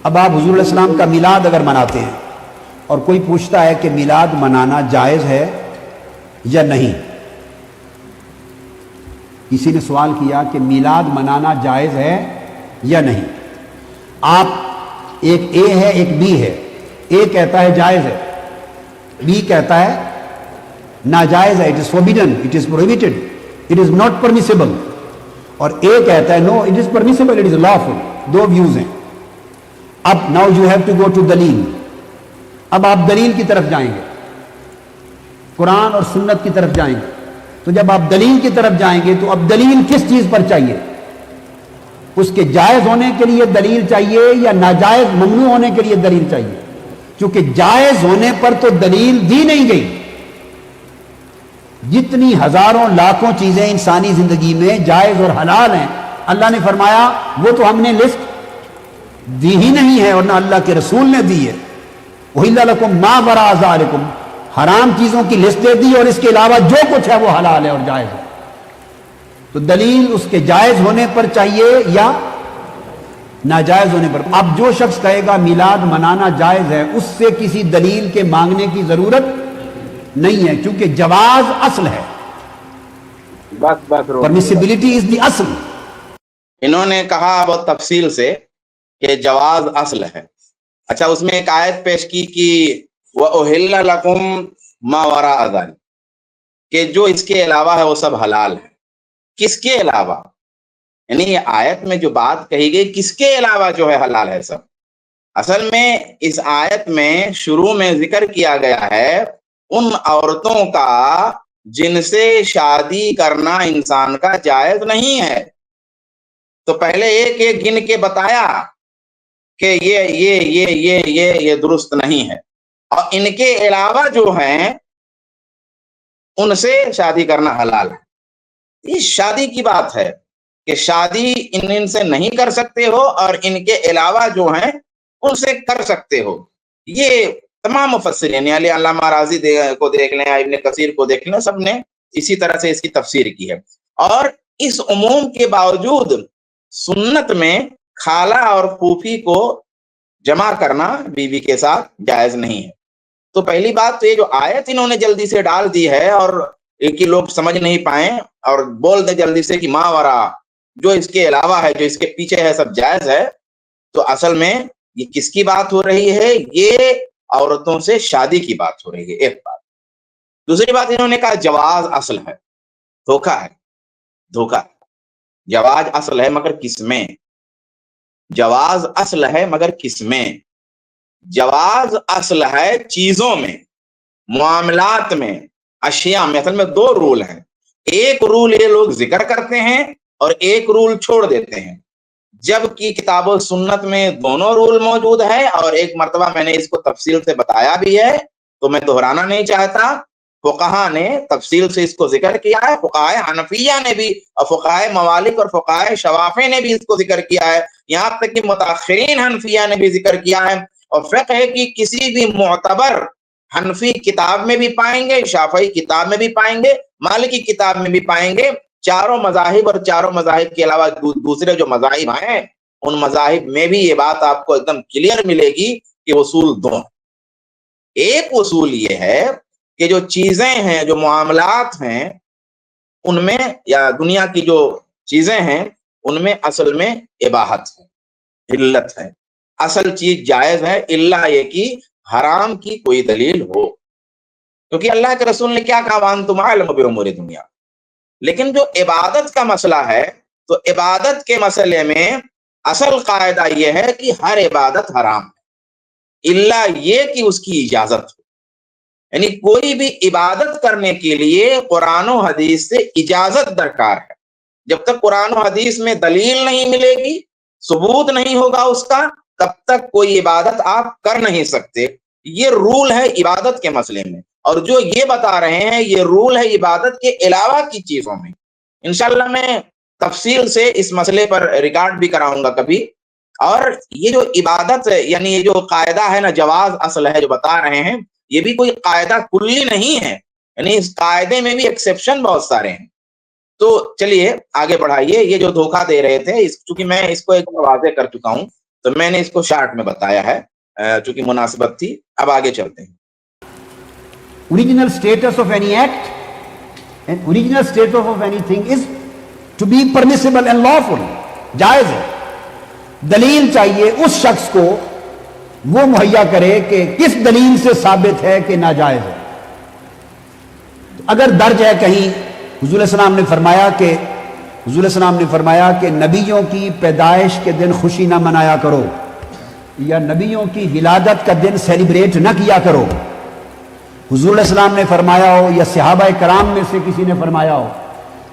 اب آپ حضور علیہ السلام کا میلاد اگر مناتے ہیں اور کوئی پوچھتا ہے کہ میلاد منانا جائز ہے یا نہیں، کسی نے سوال کیا کہ میلاد منانا جائز ہے یا نہیں، آپ ایک اے ہے ایک بی ہے، اے کہتا ہے جائز ہے، بی کہتا ہے ناجائز ہے، it is forbidden, it is prohibited, it is not permissible, اور اے کہتا ہے no it is permissible, it is lawful. دو ویوز ہیں. اب now you have to go to دلیل. اب آپ دلیل کی طرف جائیں گے، قرآن اور سنت کی طرف جائیں گے. تو جب آپ دلیل کی طرف جائیں گے تو اب دلیل کس چیز پر چاہیے؟ اس کے جائز ہونے کے لیے دلیل چاہیے یا ناجائز ممنوع ہونے کے لیے دلیل چاہیے؟ کیونکہ جائز ہونے پر تو دلیل دی نہیں گئی. جتنی ہزاروں لاکھوں چیزیں انسانی زندگی میں جائز اور حلال ہیں، اللہ نے فرمایا وہ تو ہم نے لسٹ دی ہی نہیں ہے، اور نہ اللہ کے رسول نے دی ہے. وَإِلَّا لَكُمْ مَا وَرَاءَ ذَلِكُمْ، حرام چیزوں کی لسٹ دے دی اور اس کے علاوہ جو کچھ ہے وہ حلال ہے اور جائز ہے. تو دلیل اس کے جائز ہونے پر چاہیے یا ناجائز ہونے پر. اب جو شخص کہے گا میلاد منانا جائز ہے، اس سے کسی دلیل کے مانگنے کی ضرورت نہیں ہے، کیونکہ جواز اصل ہے. پرمیسیبلٹی از دی اصل. انہوں نے کہا بہت تفصیل سے کہ جواز اصل ہے. اچھا، اس میں ایک آیت پیش کی کہ وَأُحِلَّ لَكُمْ مَا وَرَاءَ ذَلِكَ، کہ جو اس کے علاوہ ہے وہ سب حلال ہے. کس کے علاوہ؟ یعنی یہ آیت میں جو بات کہی گئی کس کے علاوہ جو ہے حلال ہے سب. اصل میں اس آیت میں شروع میں ذکر کیا گیا ہے ان عورتوں کا جن سے شادی کرنا انسان کا جائز نہیں ہے. تو پہلے ایک ایک گن کے بتایا کہ یہ درست نہیں ہے، اور ان کے علاوہ جو ہیں ان سے شادی کرنا حلال ہے. یہ شادی کی بات ہے کہ شادی ان سے نہیں کر سکتے ہو اور ان کے علاوہ جو ہیں ان سے کر سکتے ہو. یہ تمام مفسرین، یعنی علامہ راضی کو دیکھ لیں، ابن کثیر کو دیکھ لیں، سب نے اسی طرح سے اس کی تفسیر کی ہے. اور اس عموم کے باوجود سنت میں خالہ اور پھوپھی کو جمع کرنا بیوی کے ساتھ جائز نہیں ہے. تو پہلی بات تو یہ جو آیت انہوں نے جلدی سے ڈال دی ہے اور ایک ہی لوگ سمجھ نہیں پائیں اور بول دیں جلدی سے کہ ما ورا، جو اس کے علاوہ ہے، جو اس کے پیچھے ہے، سب جائز ہے. تو اصل میں یہ کس کی بات ہو رہی ہے؟ یہ عورتوں سے شادی کی بات ہو رہی ہے. ایک بات. دوسری بات، انہوں نے کہا جواز اصل ہے. دھوکہ ہے، دھوکہ. جواز اصل ہے مگر کس میں؟ جواز اصل ہے مگر کس میں؟ جواز اصل ہے چیزوں میں، معاملات میں، اشیاء میں. اصل میں دو رول ہیں. ایک رول یہ لوگ ذکر کرتے ہیں اور ایک رول چھوڑ دیتے ہیں، جبکہ کتاب و سنت میں دونوں رول موجود ہے. اور ایک مرتبہ میں نے اس کو تفصیل سے بتایا بھی ہے، تو میں دہرانا نہیں چاہتا. فقہا نے تفصیل سے اس کو ذکر کیا ہے، فقہائے حنفیہ نے بھی، اور فقہائے موالک اور فقہائے شوافع نے بھی اس کو ذکر کیا ہے. یہاں تک کہ متاخرین حنفیہ نے بھی ذکر کیا ہے. اور فقہ کی کسی بھی معتبر حنفی کتاب میں بھی پائیں گے، شافعی کتاب میں بھی پائیں گے، مالکی کتاب میں بھی پائیں گے. چاروں مذاہب اور چاروں مذاہب کے علاوہ دوسرے جو مذاہب ہیں ان مذاہب میں بھی یہ بات آپ کو ایک دم کلیئر ملے گی کہ اصول دو ہیں. ایک اصول یہ ہے کہ جو چیزیں ہیں، جو معاملات ہیں، ان میں یا دنیا کی جو چیزیں ہیں ان میں اصل میں اباحت ہے، علت ہے. اصل چیز جائز ہے، الا یہ کہ حرام کی کوئی دلیل ہو. کیونکہ اللہ کے رسول نے کیا کہا؟ وانتم اعلم بامور دنیا. لیکن جو عبادت کا مسئلہ ہے، تو عبادت کے مسئلے میں اصل قاعدہ یہ ہے کہ ہر عبادت حرام ہے، الا یہ کہ اس کی اجازت ہو. یعنی کوئی بھی عبادت کرنے کے لیے قرآن و حدیث سے اجازت درکار ہے. جب تک قرآن و حدیث میں دلیل نہیں ملے گی، ثبوت نہیں ہوگا اس کا، تب تک کوئی عبادت آپ کر نہیں سکتے. یہ رول ہے عبادت کے مسئلے میں. اور جو یہ بتا رہے ہیں یہ رول ہے عبادت کے علاوہ کی چیزوں میں. انشاءاللہ میں تفصیل سے اس مسئلے پر ریکارڈ بھی کراؤں گا کبھی. اور یہ جو عبادت ہے، یعنی یہ جو قاعدہ ہے نا، جواز اصل ہے جو بتا رہے ہیں، یہ بھی کوئی قاعدہ کلی نہیں ہے. یعنی اس قاعدے میں بھی ایکسیپشن بہت سارے ہیں. تو چلیے آگے بڑھائیے. یہ جو دھوکہ دے رہے تھے، چونکہ میں اس کو ایک واضح کر چکا ہوں تو میں نے اس کو شارٹ میں بتایا ہے چونکہ مناسبت تھی. اب آگے چلتے ہیں. Original status of any act and original status of anything is to be permissible and lawful. جائز ہے. دلیل چاہیے اس شخص کو وہ مہیا کرے کہ کس دلیل سے ثابت ہے کہ ناجائز ہے. اگر درج ہے کہیں حضور السلام نے فرمایا کہ نبیوں کی پیدائش کے دن خوشی نہ منایا کرو یا نبیوں کی ولادت کا دن سیلیبریٹ نہ کیا کرو. حضور علیہ السلام نے فرمایا ہو یا صحابہ کرام میں سے کسی نے فرمایا ہو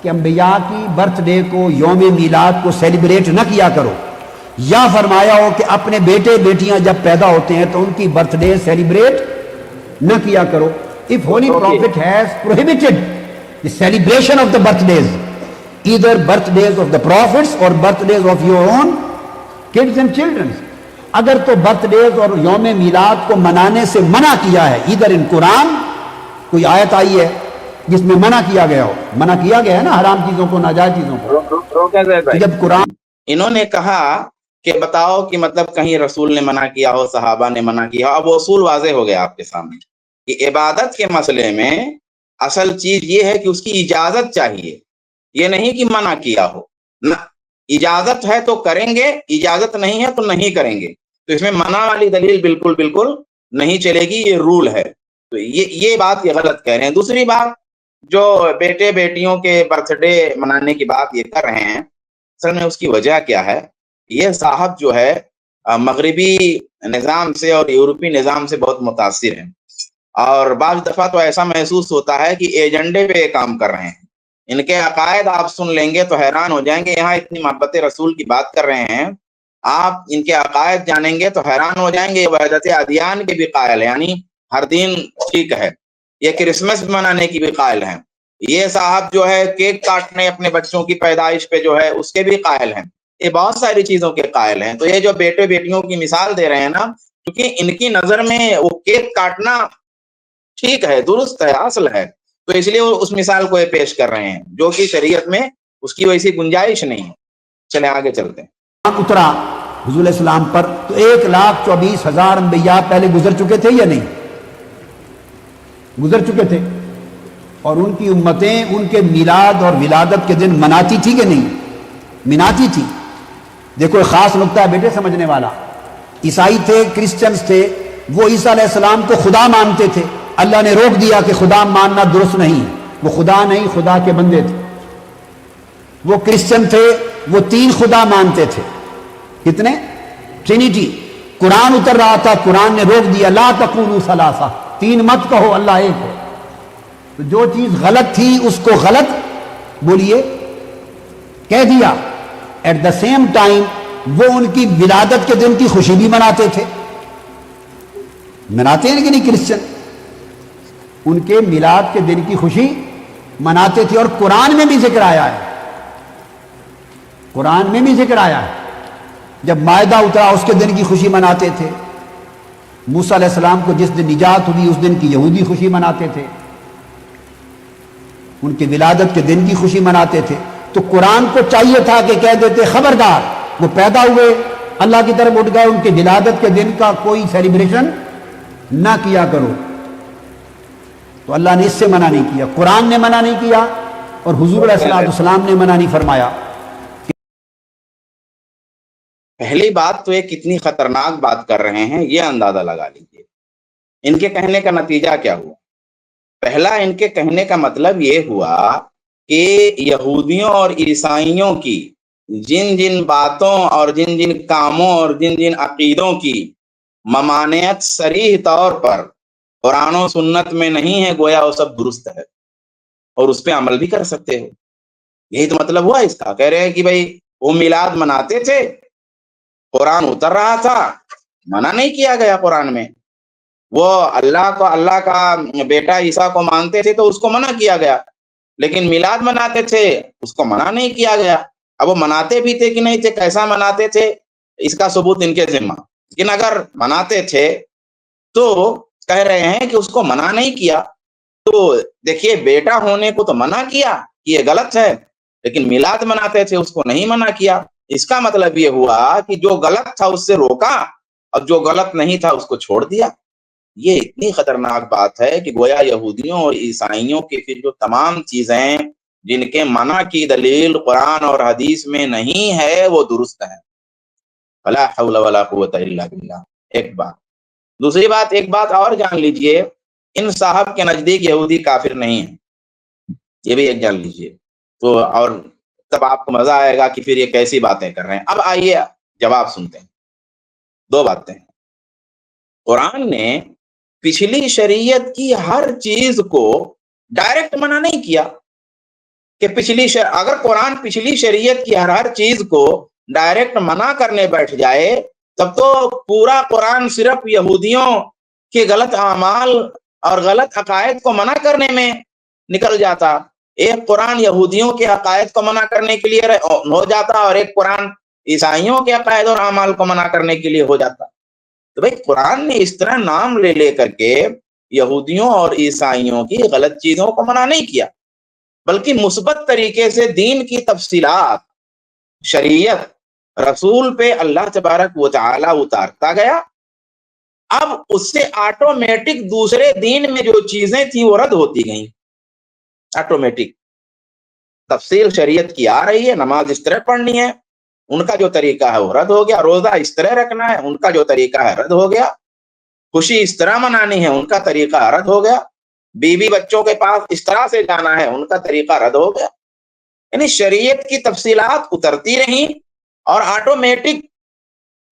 کہ انبیاء کی برتھ ڈے کو، یوم میلاد کو سیلیبریٹ نہ کیا کرو، یا فرمایا ہو کہ اپنے بیٹے بیٹیاں جب پیدا ہوتے ہیں تو ان کی برتھ ڈے سیلیبریٹ نہ کیا کرو. If Holy Prophet has prohibited the celebration of the birthdays, either birthdays of the prophets or birthdays of your own kids and children, اگر تو برتھ ڈیز اور یوم میلاد کو منانے سے منع کیا ہے، ادھر ان قرآن کوئی آیت آئی ہے جس میں منع کیا گیا ہو، منع کیا گیا ہے نا حرام چیزوں کو، ناجائز چیزوں کو. جب قرآن انہوں نے کہا کہ بتاؤ کہ مطلب کہیں رسول نے منع کیا ہو، صحابہ نے منع کیا ہو. اب اصول واضح ہو گیا آپ کے سامنے کہ عبادت کے مسئلے میں اصل چیز یہ ہے کہ اس کی اجازت چاہیے، یہ نہیں کہ منع کیا ہو. نہ اجازت ہے تو کریں گے، اجازت نہیں ہے تو نہیں کریں گے. تو اس میں منع والی دلیل بالکل نہیں چلے گی، یہ رول ہے. تو یہ بات یہ غلط کہہ رہے ہیں. دوسری بات، جو بیٹے بیٹیوں کے برتھ ڈے منانے کی بات یہ کر رہے ہیں، اصل میں اس کی وجہ کیا ہے؟ یہ صاحب جو ہے مغربی نظام سے اور یورپی نظام سے بہت متاثر ہیں، اور بعض دفعہ تو ایسا محسوس ہوتا ہے کہ ایجنڈے پہ کام کر رہے ہیں. ان کے عقائد آپ سن لیں گے تو حیران ہو جائیں گے. یہاں اتنی محبت رسول کی بات کر رہے ہیں، آپ ان کے عقائد جانیں گے تو حیران ہو جائیں گے. وحدت ادیان کے بھی قائل ہیں، یعنی ہر دین ٹھیک ہے. یہ کرسمس منانے کی بھی قائل ہیں. یہ صاحب جو ہے کیک کاٹنے اپنے بچوں کی پیدائش پہ جو ہے اس کے بھی قائل ہیں. یہ بہت ساری چیزوں کے قائل ہیں. تو یہ جو بیٹے بیٹیوں کی مثال دے رہے ہیں نا، کیونکہ ان کی نظر میں وہ کیک کاٹنا ٹھیک ہے، درست ہے، اصل ہے، تو اس لیے وہ اس مثال کو یہ پیش کر رہے ہیں جو کہ شریعت میں اس کی ویسی گنجائش نہیں ہے. چلیں آگے چلتے ہیں. اترا حضور علیہ السلام پر تو 1,24,000 انبیاء پہلے گزر چکے تھے یا نہیں؟ گزر چکے تھے. اور ان کی امتیں ان کے میلاد اور ولادت کے دن مناتی تھی کہ نہیں؟ مناتی تھی. دیکھو ایک خاص نقطہ ہے بیٹے سمجھنے والا. عیسائی تھے، کرسچنز تھے، وہ عیسیٰ علیہ السلام کو خدا مانتے تھے. اللہ نے روک دیا کہ خدا ماننا درست نہیں، وہ خدا نہیں، خدا کے بندے تھے. وہ کرسچن تھے، وہ 3 خدا مانتے تھے. کتنے؟ ٹرینیٹی. قرآن اتر رہا تھا، قرآن نے روک دیا، لا تقولوا ثلاثہ، 3 مت کہو، اللہ ایک ہے. تو جو چیز غلط تھی اس کو غلط بولیے کہہ دیا. ایٹ دا سیم ٹائم وہ ان کی ولادت کے دن کی خوشی بھی مناتے تھے. مناتے ہیں کہ نہیں کرسچن؟ ان کے میلاد کے دن کی خوشی مناتے تھے. اور قرآن میں بھی ذکر آیا ہے، قرآن میں بھی ذکر آیا ہے. جب مائدہ اترا اس کے دن کی خوشی مناتے تھے. موسیٰ علیہ السلام کو جس دن نجات ہوئی اس دن کی یہودی خوشی مناتے تھے، ان کی ولادت کے دن کی خوشی مناتے تھے. تو قرآن کو چاہیے تھا کہ کہہ دیتے خبردار، وہ پیدا ہوئے اللہ کی طرف اٹھ گئے، ان کی ولادت کے دن کا کوئی سیلیبریشن نہ کیا کرو. تو اللہ نے اس سے منع نہیں کیا، قرآن نے منع نہیں کیا، اور حضور علیہ السلام نے منع نہیں فرمایا. پہلی بات تو یہ کتنی خطرناک بات کر رہے ہیں یہ اندازہ لگا لیجیے. ان کے کہنے کا نتیجہ کیا ہوا؟ پہلا، ان کے کہنے کا مطلب یہ ہوا کہ یہودیوں اور عیسائیوں کی جن جن باتوں اور جن جن کاموں اور جن جن عقیدوں کی ممانعت صریح طور پر قرآن و سنت میں نہیں ہے، گویا وہ سب درست ہے اور اس پہ عمل بھی کر سکتے ہو. یہی تو مطلب ہوا اس کا. کہہ رہے ہیں کہ بھائی وہ میلاد مناتے تھے، قرآن اتر رہا تھا، منع نہیں کیا گیا قرآن میں. وہ اللہ کا بیٹا عیسیٰ کو مانتے تھے تو اس کو منع کیا گیا، لیکن میلاد مناتے تھے اس کو منع نہیں کیا گیا. اب وہ مناتے بھی تھے کہ نہیں تھے، کیسا مناتے تھے، اس کا ثبوت ان کے ذمہ. لیکن اگر مناتے تھے تو کہہ رہے ہیں کہ اس کو منع نہیں کیا. تو دیکھیے، بیٹا ہونے کو تو منع کیا کہ یہ غلط ہے، لیکن میلاد مناتے تھے اس کو نہیں منع کیا. اس کا مطلب یہ ہوا کہ جو غلط تھا اس سے روکا اور جو غلط نہیں تھا اس کو چھوڑ دیا. یہ اتنی خطرناک بات ہے کہ گویا یہودیوں اور عیسائیوں کی پھر جو تمام چیزیں جن کے منع کی دلیل قرآن اور حدیث میں نہیں ہے وہ درست ہے. ولا حول ولا قوت الا باللہ. ایک بات. دوسری بات، ایک بات اور جان لیجئے، ان صاحب کے نزدیک یہودی کافر نہیں ہے، یہ بھی ایک جان لیجئے. تو اور تب آپ کو مزہ آئے گا کہ پھر یہ کیسی باتیں کر رہے ہیں. اب آئیے جواب سنتے ہیں. دو باتیں. قرآن نے پچھلی شریعت کی ہر چیز کو ڈائریکٹ منع نہیں کیا کہ اگر قرآن پچھلی شریعت کی ہر چیز کو ڈائریکٹ منع کرنے بیٹھ جائے تب تو پورا قرآن صرف یہودیوں کے غلط اعمال اور غلط عقائد کو منع کرنے میں نکل جاتا. ایک قرآن یہودیوں کے عقائد کو منع کرنے کے لیے ہو جاتا اور ایک قرآن عیسائیوں کے عقائد اور اعمال کو منع کرنے کے لیے ہو جاتا. تو بھائی قرآن نے اس طرح نام لے لے کر کے یہودیوں اور عیسائیوں کی غلط چیزوں کو منع نہیں کیا، بلکہ مثبت طریقے سے دین کی تفصیلات، شریعت، رسول پہ اللہ تبارک و تعالی اتارتا گیا. اب اس سے آٹومیٹک دوسرے دین میں جو چیزیں تھیں وہ رد ہوتی گئیں. آٹومیٹک تفصیل شریعت کی آ رہی ہے، نماز اس طرح پڑھنی ہے، ان کا جو طریقہ ہے وہ رد ہو گیا. روزہ اس طرح رکھنا ہے، ان کا جو طریقہ ہے رد ہو گیا. خوشی اس طرح منانی ہے، ان کا طریقہ رد ہو گیا. بیوی بچوں کے پاس اس طرح سے جانا ہے، ان کا طریقہ رد ہو گیا. یعنی شریعت کی تفصیلات اترتی رہیں اور آٹومیٹک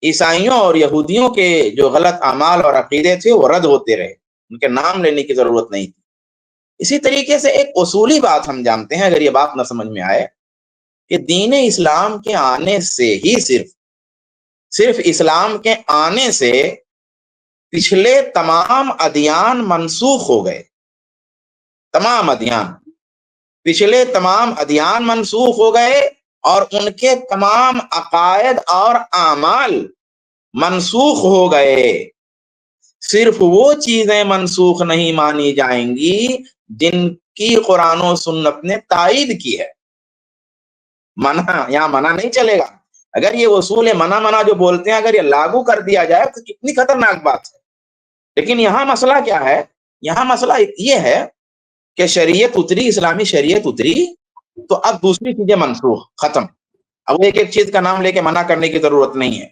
عیسائیوں اور یہودیوں کے جو غلط اعمال اور عقیدے تھے وہ رد ہوتے رہے، ان کے نام لینے کی ضرورت نہیں تھی. اسی طریقے سے ایک اصولی بات ہم جانتے ہیں، اگر یہ بات نہ سمجھ میں آئے، کہ دین اسلام کے آنے سے ہی صرف اسلام کے آنے سے پچھلے تمام ادیان منسوخ ہو گئے. تمام ادیان، پچھلے تمام ادیان منسوخ ہو گئے اور ان کے تمام عقائد اور اعمال منسوخ ہو گئے. صرف وہ چیزیں منسوخ نہیں مانی جائیں گی جن کی قرآن و سنت نے تائید کی ہے. منع نہیں چلے گا. اگر یہ اصول منع جو بولتے ہیں اگر یہ لاگو کر دیا جائے تو کتنی خطرناک بات ہے. لیکن یہاں مسئلہ کیا ہے؟ یہاں مسئلہ یہ ہے کہ شریعت اتری، اسلامی شریعت اتری، تو اب دوسری چیزیں منسوخ، ختم. اب ایک ایک چیز کا نام لے کے منع کرنے کی ضرورت نہیں ہے.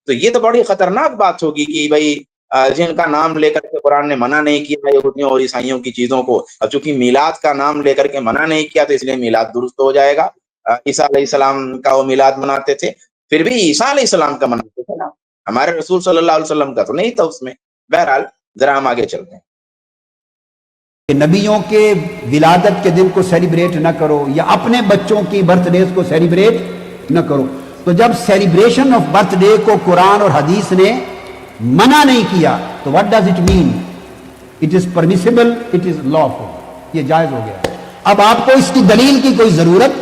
تو یہ تو بڑی خطرناک بات ہوگی کہ بھائی جن کا نام لے کر کے قرآن نے منع نہیں کیا یہودیوں اور عیسائیوں کی چیزوں کو، اور چونکہ میلاد کا نام لے کر کے منع نہیں کیا تو اس لیے میلاد درست ہو جائے گا. عیسیٰ علیہ السلام کا وہ میلاد مناتے تھے، پھر بھی عیسیٰ علیہ السلام کا مناتے تھے نا، ہمارے رسول صلی اللہ علیہ وسلم کا تو نہیں تھا اس میں. بہرحال ذرا ہم آگے چلتے ہیں. کہ نبیوں کے ولادت کے دن کو سیلیبریٹ نہ کرو یا اپنے بچوں کی برتھ ڈیز کو سیلیبریٹ نہ کرو. تو جب سیلیبریشن آف برتھ ڈے کو قرآن اور حدیث نے منع نہیں کیا تو what does it mean? It is permissible, it is lawful. یہ جائز ہو گیا. اب آپ کو اس کی دلیل کی کوئی ضرورت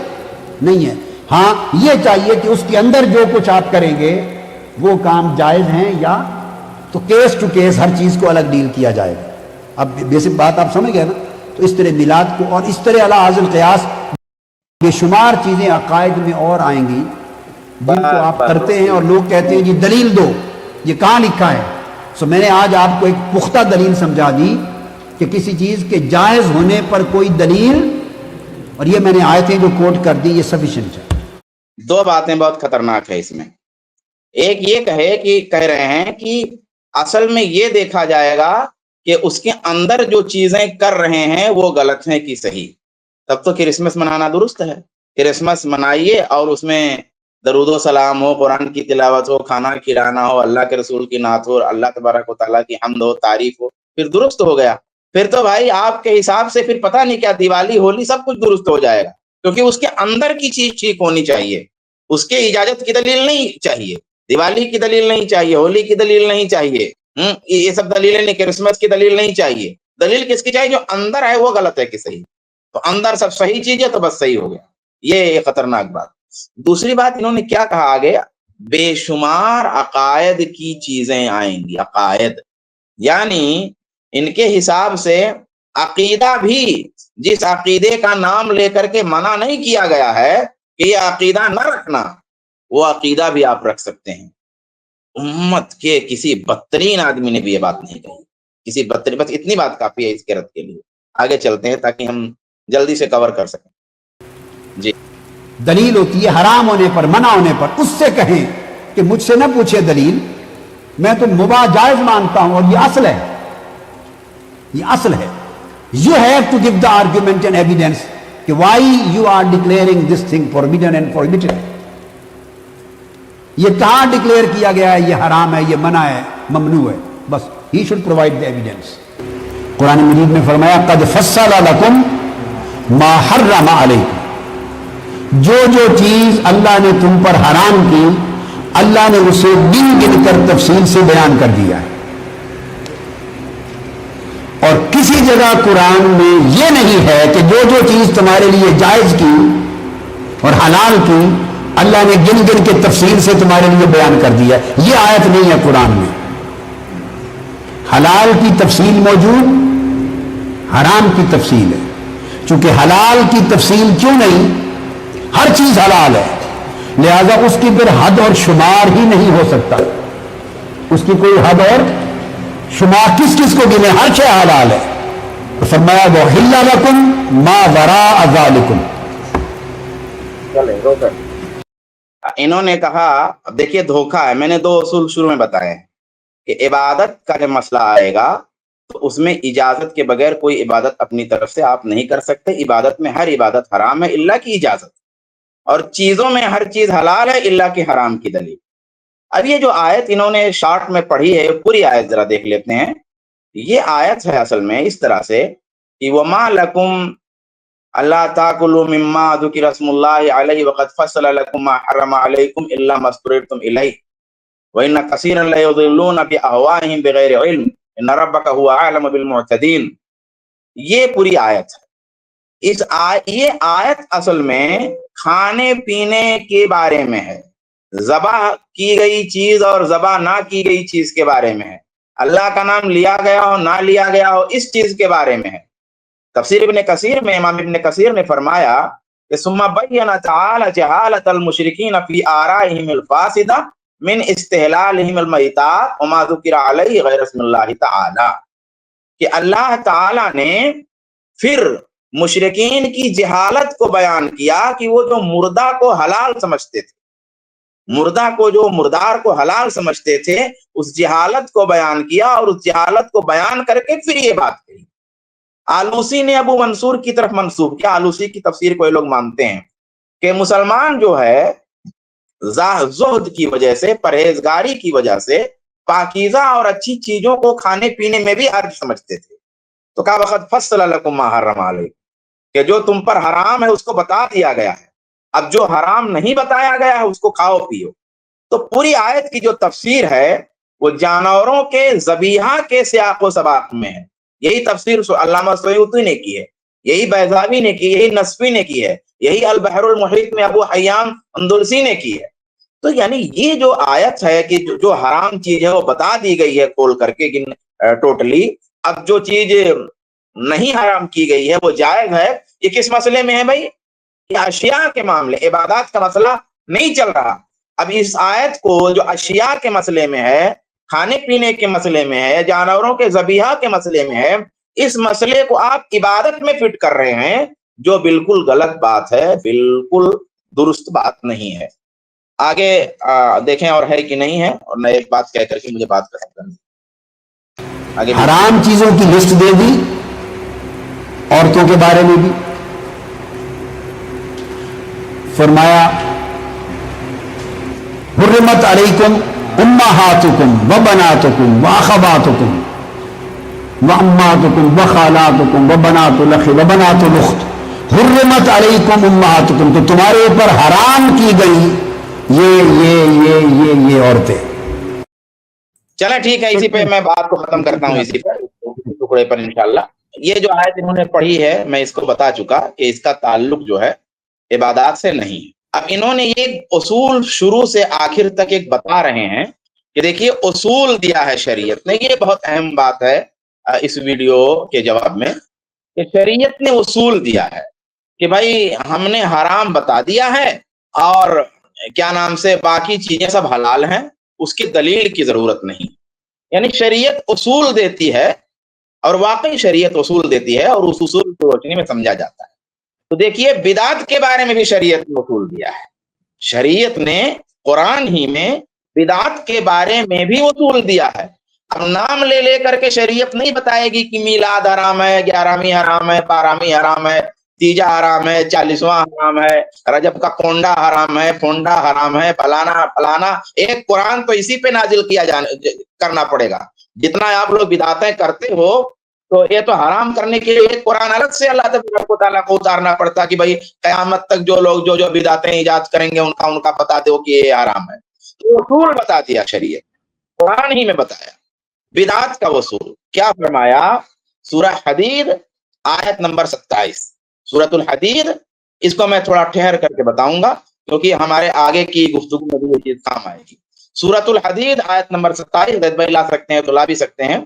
نہیں ہے. ہاں یہ چاہیے کہ اس کے اندر جو کچھ آپ کریں گے وہ کام جائز ہیں یا تو کیس ٹو کیس ہر چیز کو الگ ڈیل کیا جائے گا. اب بیسک بات آپ سمجھ گئے نا. تو اس طرح میلاد کو اور اس طرح علی حاصل قیاس بے شمار چیزیں عقائد میں اور آئیں گی جن کو آپ کرتے ہیں اور لوگ کہتے ہیں جی دلیل دو، یہ کہاں لکھا ہے. سو میں نے آج آپ کو ایک پختہ دلیل سمجھا دی کہ کسی چیز کے جائز ہونے پر کوئی دلیل، اور یہ میں نے آیتیں جو کوٹ کر دی یہ سفیشینٹ ہے. دو باتیں بہت خطرناک ہے اس میں. ایک یہ کہہ رہے ہیں کہ اصل میں یہ دیکھا جائے گا کہ اس کے اندر جو چیزیں کر رہے ہیں وہ غلط ہیں کہ صحیح. تب تو کرسمس منانا درست ہے. کرسمس منائیے اور اس میں درود و سلام ہو، قرآن کی تلاوت ہو، کھانا کھلانا ہو، اللہ کے رسول کی نعت ہو، اللہ تبارک و تعالیٰ کی حمد ہو، تعریف ہو، پھر درست ہو گیا. پھر تو بھائی آپ کے حساب سے پھر پتہ نہیں کیا دیوالی ہولی سب کچھ درست ہو جائے گا، کیونکہ اس کے اندر کی چیز ٹھیک ہونی چاہیے. اس کے اجازت کی دلیل نہیں چاہیے، دیوالی کی دلیل نہیں چاہیے، ہولی کی دلیل نہیں چاہیے، یہ سب دلیلیں نہیں، کرسمس کی دلیل نہیں چاہیے. دلیل کس کی چاہیے؟ جو اندر ہے وہ غلط ہے کہ صحیح. تو اندر سب صحیح چیز ہے تو بس صحیح ہو گیا. یہ خطرناک بات. دوسری بات انہوں نے کیا کہا آگے؟ بے شمار عقائد کی چیزیں آئیں گی. عقائد یعنی ان کے حساب سے عقیدہ بھی جس عقیدے کا نام لے کر کے منع نہیں کیا گیا ہے کہ یہ عقیدہ نہ رکھنا، وہ عقیدہ بھی آپ رکھ سکتے ہیں. امت کے کسی بدترین آدمی نے بھی یہ بات نہیں کہی, کسی بدترین, بس اتنی بات کافی ہے اس کے رد کے لیے. آگے چلتے ہیں تاکہ ہم جلدی سے کور کر سکیں. جی, دلیل ہوتی ہے حرام ہونے پر, منع ہونے پر. اس سے کہیں کہ مجھ سے نہ پوچھے دلیل, میں تو مباح جائز مانتا ہوں, اور یہ اصل ہے, یہ اصل ہے. You have to give the argument and evidence کہ why you are declaring this thing forbidden and prohibited. یہ کہاں ڈکلیئر کیا گیا ہے یہ حرام ہے, یہ منع ہے, ممنوع ہے. بس he should provide the evidence. قرآن مجید میں فرمایا قد فصل لکم ما حرم علیکم, جو چیز اللہ نے تم پر حرام کی اللہ نے اسے گن گن کر تفصیل سے بیان کر دیا ہے. اور کسی جگہ قرآن میں یہ نہیں ہے کہ جو چیز تمہارے لیے جائز کی اور حلال کی اللہ نے گن گن کے تفصیل سے تمہارے لیے بیان کر دیا. یہ آیت نہیں ہے قرآن میں. حلال کی تفصیل موجود, حرام کی تفصیل ہے. چونکہ حلال کی تفصیل کیوں نہیں, ہر چیز حلال ہے, لہذا اس کی پھر حد اور شمار ہی نہیں ہو سکتا. اس کی کوئی حد اور شمار کس کس کو گنے, ہر شے حلال ہے. تو فرمایا وَأُحِلَّ لَكُم مَا وَرَاءَ ذَلِكُم. انہوں نے کہا, اب دیکھیے دھوکہ ہے. میں نے 2 اصول شروع میں بتائے ہیں کہ عبادت کا جب مسئلہ آئے گا تو اس میں اجازت کے بغیر کوئی عبادت اپنی طرف سے آپ نہیں کر سکتے. عبادت میں ہر عبادت حرام ہے الا کی اجازت, اور چیزوں میں ہر چیز حلال ہے الا کہ حرام کی دلیل. اب یہ جو آیت انہوں نے شارٹ میں پڑھی ہے, پوری آیت ذرا دیکھ لیتے ہیں. یہ آیت ہے اصل میں اس طرح سے کہ وَمَا لَكُمْ أَلَّا تَأْكُلُوا مِمَّا ذُكِرَ اسْمُ اللَّهِ عَلَيْهِ وَقَدْ فَصَّلَ لَكُم مَّا حَرَّمَ عَلَيْكُمْ إِلَّا مَا اضْطُرِرْتُمْ إِلَيْهِ وَإِنَّ كَثِيرًا لَّيُضِلُّونَ بِأَهْوَائِهِمْ بِغَيْرِ عِلْمٍ إِنَّ رَبَّكَ هُوَ أَعْلَمُ بِالْمُعْتَدِينَ. یہ پوری آیت ہے. یہ آیت اصل میں کھانے پینے کے بارے میں ہے, ذبح کی گئی چیز اور ذبح نہ کی گئی چیز کے بارے میں ہے. اللہ کا نام لیا گیا ہو نہ لیا گیا ہو اس چیز کے بارے میں ہے. تفسیر ابن کثیر میں امام ابن کثیر نے فرمایا کہ ثم بین تعالی جہالت المشرکین فی آرائہم الفاسدہ من استحلالہم المیتات وما ذکر علیہ غیر اسم اللہ تعالی, کہ اللہ تعالی نے پھر مشرکین کی جہالت کو بیان کیا کہ وہ جو مردہ کو حلال سمجھتے تھے, مردہ کو جو مردار کو حلال سمجھتے تھے, اس جہالت کو بیان کیا, اور اس جہالت کو بیان کر کے پھر یہ بات کہی. آلوسی نے ابو منصور کی طرف منسوب کیا. آلوسی کی تفسیر کو یہ لوگ مانتے ہیں کہ مسلمان جو ہے زہد کی وجہ سے, پرہیزگاری کی وجہ سے پاکیزہ اور اچھی چیزوں کو کھانے پینے میں بھی حرج سمجھتے تھے. تو کہا وقد فصل لکم ما حرم علیکم, کہ جو تم پر حرام ہے اس کو بتا دیا گیا ہے, اب جو حرام نہیں بتایا گیا ہے اس کو کھاؤ پیو. تو پوری آیت کی جو تفسیر ہے وہ جانوروں کے ذبیحہ کے سیاق و سباق میں ہے. یہی تفسیر علامہ سیوطی نے کی ہے, یہی بیضاوی نے کی, یہی نصفی نے کی ہے, یہی البحر المحیط میں ابو حیان اندلسی نے کی ہے. تو یعنی یہ جو آیت ہے کہ جو حرام چیز ہے وہ بتا دی گئی ہے کھول کر کے ٹوٹلی. اب جو چیز نہیں حرام کی گئی ہے وہ جائز ہے. یہ کس مسئلے میں ہے بھائی؟ یہ اشیاء کے معاملے, عبادات کا مسئلہ نہیں چل رہا. اب اس آیت کو جو اشیاء کے مسئلے میں ہے, کھانے پینے کے مسئلے میں ہے, جانوروں کے ذبیحہ کے مسئلے میں ہے, اس مسئلے کو آپ عبادت میں فٹ کر رہے ہیں, جو بالکل غلط بات ہے, بالکل درست بات نہیں ہے. آگے دیکھیں اور ہے کہ نہیں ہے, اور میں ایک بات کہہ کر کے مجھے بات ختم کرنی. آگے حرام چیزوں کی لسٹ دے دی, عورتوں کے بارے میں بھی فرمایا حرمت علیکم امہاتکم وبناتکم واخواتکم واماتکم وخالاتکم وبنات الاخ وبنات الاخت حرمت علیکم امہاتکم, تو تمہارے اوپر حرام کی گئی یہ عورتیں. چلیں ٹھیک ہے, اسی پہ میں بات کو ختم کرتا ہوں, اسی ٹکڑے پر انشاءاللہ. یہ جو آیت انہوں نے پڑھی ہے میں اس کو بتا چکا کہ اس کا تعلق جو ہے عبادات سے نہیں. اب انہوں نے یہ اصول شروع سے آخر تک ایک بتا رہے ہیں کہ دیکھیے اصول دیا ہے شریعت نے. یہ بہت اہم بات ہے اس ویڈیو کے جواب میں, کہ شریعت نے اصول دیا ہے کہ بھائی ہم نے حرام بتا دیا ہے, اور کیا نام سے باقی چیزیں سب حلال ہیں، اس کی دلیل کی ضرورت نہیں. یعنی شریعت اصول دیتی ہے، اور واقعی شریعت اصول دیتی ہے، اور اس اصول کی روشنی میں سمجھا جاتا ہے. تو دیکھیے بدعت کے بارے میں بھی شریعت نے اصول دیا ہے. شریعت نے قرآن ہی میں بدعت کے بارے میں بھی اصول دیا ہے. اب نام لے لے کر کے شریعت نہیں بتائے گی کہ میلاد حرام ہے، 11ویں حرام ہے، 12ویں حرام ہے، تیجا حرام ہے، 40واں حرام ہے، رجب کا کونڈا حرام ہے، پھونڈا حرام ہے، فلانا فلانا. ایک قرآن تو اسی پہ نازل کرنا پڑے گا. جتنا آپ لوگ بدعتیں کرتے ہو تو یہ تو حرام کرنے کے لیے ایک قرآن الگ سے اللہ تبارک و تعالیٰ کو اتارنا پڑتا کہ بھائی قیامت تک جو لوگ جو بدعتیں ایجاد کریں گے ان کا بتا دو کہ یہ حرام ہے. تو اصول بتا دیا شریعت، قرآن ہی میں بتایا بدعت کا اصول. کیا فرمایا؟ سورہ حدید آیت نمبر 27. سورۃ الحدید، اس کو میں تھوڑا ٹھہر کر کے بتاؤں گا کیونکہ ہمارے آگے کی گفتگو میں بھی یہ چیز کام آئے گی. سورۃ الحدید آیت نمبر 27. زید بھائی لا سکتے ہیں تو لا بھی سکتے ہیں،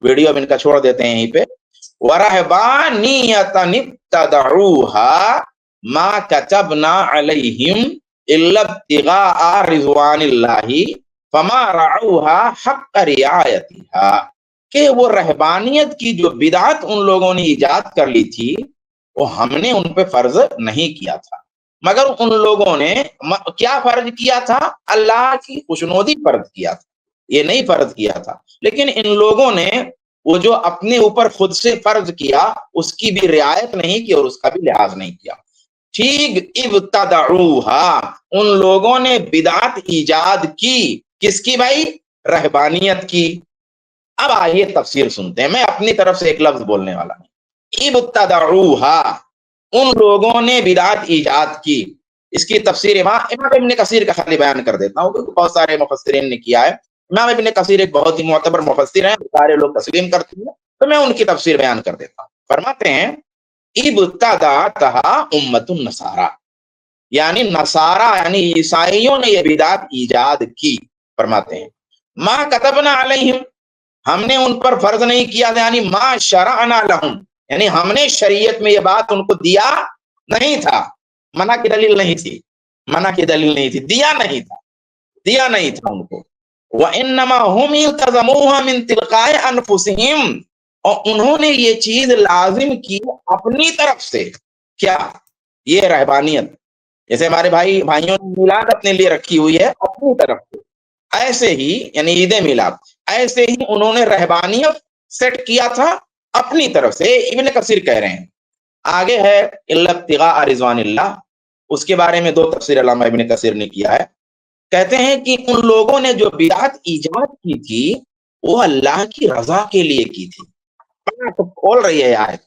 ویڈیو اب ان کا چھوڑ دیتے ہیں یہیں پہ. وَرَهْبَانِيَّةً ابْتَدَعُوهَا مَا كَتَبْنَا عَلَيْهِمْ إِلَّا ابْتِغَاءَ رِضْوَانِ اللَّهِ فَمَا رَعَوْهَا حَقَّ رِعَایَتِهَا. کہ وہ رہبانیت کی جو بدعت ان لوگوں نے ایجاد کر لی تھی وہ ہم نے ان پہ فرض نہیں کیا تھا، مگر ان لوگوں نے کیا فرض کیا تھا؟ اللہ کی خوشنودی فرض کیا تھا، یہ نہیں فرض کیا تھا. لیکن ان لوگوں نے وہ جو اپنے اوپر خود سے فرض کیا اس کی بھی رعایت نہیں کی اور اس کا بھی لحاظ نہیں کیا. ٹھیک ابتدعوہا، ان لوگوں نے بدعت ایجاد کی. کس کی بھائی؟ رہبانیت کی. اب آئیے تفسیر سنتے ہیں، میں اپنی طرف سے ایک لفظ بولنے والا ہوں. ابتدعوہا، ان لوگوں نے بدعت ایجاد کی. اس کی تفسیر امام ابن کثیر کا خالی بیان کر دیتا ہوں کیونکہ بہت سارے مفسرین نے کیا ہے. امام ابن کثیر ایک بہت ہی معتبر مفسر ہیں، سارے لوگ تسلیم کرتے ہیں، تو میں ان کی تفسیر بیان کر دیتا ہوں. فرماتے ہیں ابتدعتھا امت النصارى، یعنی نصارہ یعنی عیسائیوں نے یہ بدعت ایجاد کی. فرماتے ہیں ما کتبنا علیہم، ہم نے ان پر فرض نہیں کیا، یعنی ما شرعنا لہم، یعنی ہم نے شریعت میں یہ بات ان کو دیا نہیں تھا. منع کی دلیل نہیں تھی، منع کی دلیل نہیں تھی، دیا نہیں تھا ان کو. وَإِنَّمَا هُمْ الْتَزَمُوهَا مِنْ تِلْقَاءِ أَنفُسِهِمْ، اور انہوں نے یہ چیز لازم کی اپنی طرف سے. کیا؟ یہ رہبانیت. جیسے ہمارے بھائیوں نے میلاد اپنے لیے رکھی ہوئی ہے اپنی طرف سے، ایسے ہی یعنی عید میلاد، ایسے ہی انہوں نے رہبانیت سیٹ کیا تھا اپنی طرف سے. ابن کثیر کہہ رہے ہیں. آگے ہے الا ابتغاء رضوان اللہ، اس کے بارے میں دو تفسیر علامہ ابن کثیر نے کیا ہے. کہتے ہیں کہ ان لوگوں نے جو بدعت ایجاد کی تھی وہ اللہ کی رضا کے لیے کی تھی. کھول رہی ہے آیت،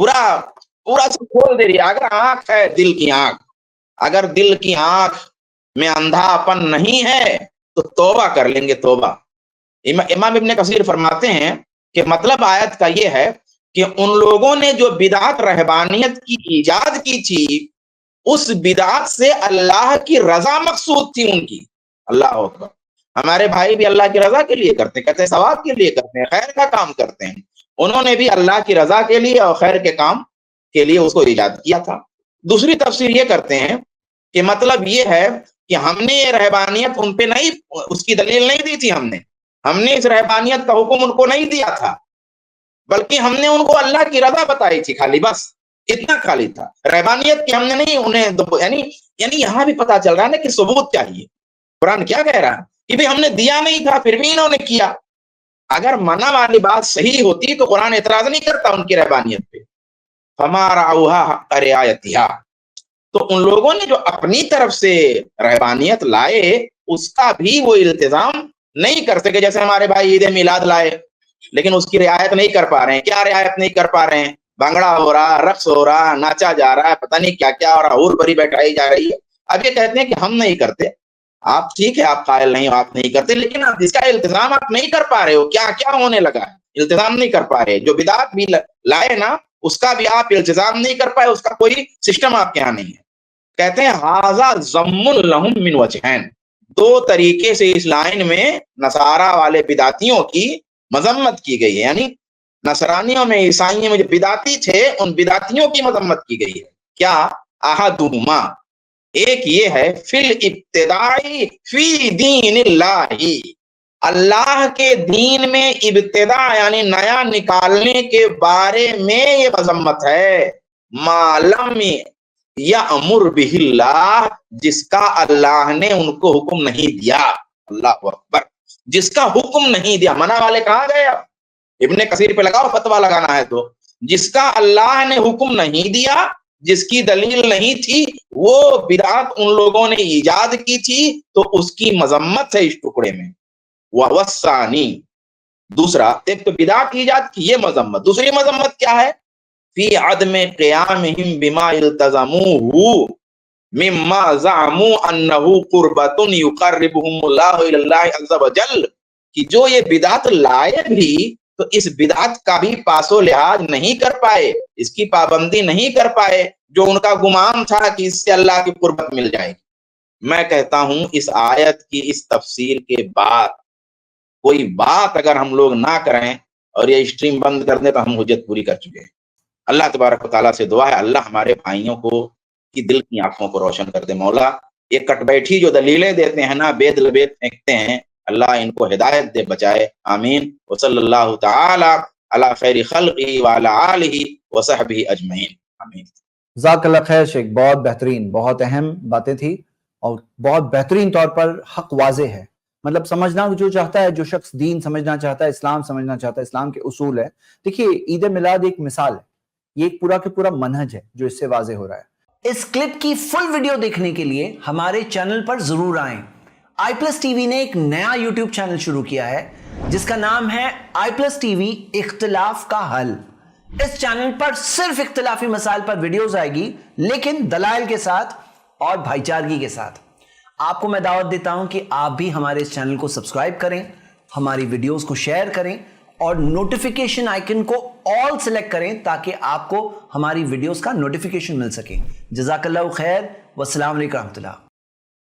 پورا سب کھول دے رہی ہے. اگر آنکھ ہے دل کی آنکھ، اگر دل کی آنکھ میں اندھاپن نہیں ہے تو توبہ کر لیں گے. توبہ. امام ابن کثیر فرماتے ہیں کہ مطلب آیت کا یہ ہے کہ ان لوگوں نے جو بدعت رہبانیت کی ایجاد کی تھی اس بدعت سے اللہ کی رضا مقصود تھی ان کی. اللہ اکبر. ہمارے بھائی بھی اللہ کی رضا کے لیے کرتے ہیں، کہتے ہیں ثواب کے لیے کرتے ہیں، خیر کا کام کرتے ہیں. انہوں نے بھی اللہ کی رضا کے لیے اور خیر کے کام کے لیے اس کو ایجاد کیا تھا. دوسری تفسیر یہ کرتے ہیں کہ مطلب یہ ہے کہ ہم نے یہ رہبانیت ان پہ نہیں، اس کی دلیل نہیں دی تھی، ہم نے اس رہبانیت کا حکم ان کو نہیں دیا تھا، بلکہ ہم نے ان کو اللہ کی رضا بتائی تھی خالی، بس اتنا خالی تھا. رہبانیت کی ہم نے نہیں انہیں یعنی یہاں بھی پتا چل رہا ہے نا کہ ثبوت چاہیے. قرآن کیا کہہ رہا ہے کہ بھی ہم نے دیا نہیں تھا پھر بھی انہوں نے کیا. اگر منع والی بات صحیح ہوتی تو قرآن اعتراض نہیں کرتا ان کی رہبانیت پہ. فما رعوها حق رعایتها، تو ان لوگوں نے جو اپنی طرف سے رہبانیت لائے اس کا بھی وہ التزام نہیں کر سکے. جیسے ہمارے بھائی عید میلاد لائے لیکن اس کی رعایت نہیں کر پا رہے ہیں. کیا رعایت نہیں کر پا رہے ہیں؟ بھنگڑا ہو رہا، رقص ہو رہا، ناچا جا رہا ہے، پتہ نہیں کیا کیا ہو رہا، ہور بری بیٹھائی جا رہی ہے. اب یہ کہتے ہیں کہ ہم نہیں کرتے. آپ ٹھیک ہے، آپ قائل نہیں ہو، آپ نہیں کرتے، لیکن آپ اس کا التزام آپ نہیں کر پا رہے ہو. کیا کیا ہونے لگا ہے؟ التزام نہیں کر پا رہے. جو بدعت بھی لائے نا اس کا بھی آپ التزام نہیں کر پائے، اس کا کوئی سسٹم آپ کے یہاں نہیں ہے. کہتے ہیں ھذا ذم لہم من وجہین، دو طریقے سے اس لائن میں نصارہ والے بدعتیوں کی مذمت کی گئی ہے. یعنی نصرانیوں میں، عیسائیوں میں جو بدعتی تھے ان بدعتیوں کی مذمت کی گئی ہے. کیا؟ احدہما، ایک یہ ہے فل ابتدائی فی دین اللہ، اللہ کے دین میں ابتدا یعنی نیا نکالنے کے بارے میں یہ مذمت ہے، ما لم یأمر بہ اللہ، جس کا اللہ نے ان کو حکم نہیں دیا، اللہ اکبر، جس کا حکم نہیں دیا۔ منع والے کہاں گئے؟ ابن کثیر پہ لگاؤ، فتویٰ لگانا ہے تو جس کا اللہ نے حکم نہیں دیا، جس کی دلیل نہیں تھی، وہ بدعت ان لوگوں نے ایجاد کی تھی، تو اس کی مذمت ہے اس ٹکڑے میں۔ وَوَسَّانی، دوسرا، ایک تو بدعت ایجاد کی، یہ مذمت، دوسری مذمت کیا ہے؟ فی عدم قیامہم بما التزموہ مما زعموا انہ قربۃ یقربہم اللہ الی اللہ عز وجل، کہ جو یہ بدعت لائے بھی تو اس بدعت کا بھی پاس و لحاظ نہیں کر پائے، اس کی پابندی نہیں کر پائے جو ان کا گمان تھا کہ اس سے اللہ کی قربت مل جائے گی۔ میں کہتا ہوں اس آیت کی اس تفسیر کے بعد کوئی بات اگر ہم لوگ نہ کریں اور یہ اسٹریم بند کر دیں تو ہم حجت پوری کر چکے ہیں۔ اللہ تبارک و تعالیٰ سے دعا ہے اللہ ہمارے بھائیوں کو کی دل کی آنکھوں کو روشن کر دے۔ مولا یہ کٹ بیٹھی جو دلیلیں دیتے ہیں نا، بید لبید پھینکتے ہیں، اللہ ان کو ہدایت دے، بچائے، آمین۔ وصلی اللہ تعالی علی خیر خلقہ وعلی آلہ وصحبہ اجمعین، آمین۔ جزاک اللہ خیر شیخ، بہت بہترین، بہت اہم باتیں تھی اور بہت بہترین طور پر حق واضح ہے۔ مطلب سمجھنا جو چاہتا ہے، جو شخص دین سمجھنا چاہتا ہے، اسلام سمجھنا چاہتا ہے، اسلام کے اصول ہے۔ دیکھیے عید میلاد ایک مثال ہے، یہ ایک پورا کا پورا منہج ہے جو اس سے واضح ہو رہا ہے۔ اس کلپ کی فل ویڈیو دیکھنے کے لیے ہمارے چینل پر ضرور آئیں۔ آئی پلس ٹی وی نے ایک نیا یوٹیوب چینل شروع کیا ہے جس کا نام ہے آئی پلس ٹی وی اختلاف کا حل۔ اس چینل پر صرف اختلافی مسائل پر ویڈیوز آئے گی، لیکن دلائل کے ساتھ اور بھائی چارگی کے ساتھ۔ آپ کو میں دعوت دیتا ہوں کہ آپ بھی ہمارے اس چینل کو سبسکرائب کریں، ہماری ویڈیوز کو شیئر کریں اور نوٹیفیکیشن آئیکن کو آل سلیکٹ کریں تاکہ آپ کو ہماری ویڈیوز کا نوٹیفیکیشن مل سکے۔ جزاک اللہ خیر، والسلام علیکم ورحمۃ اللہ۔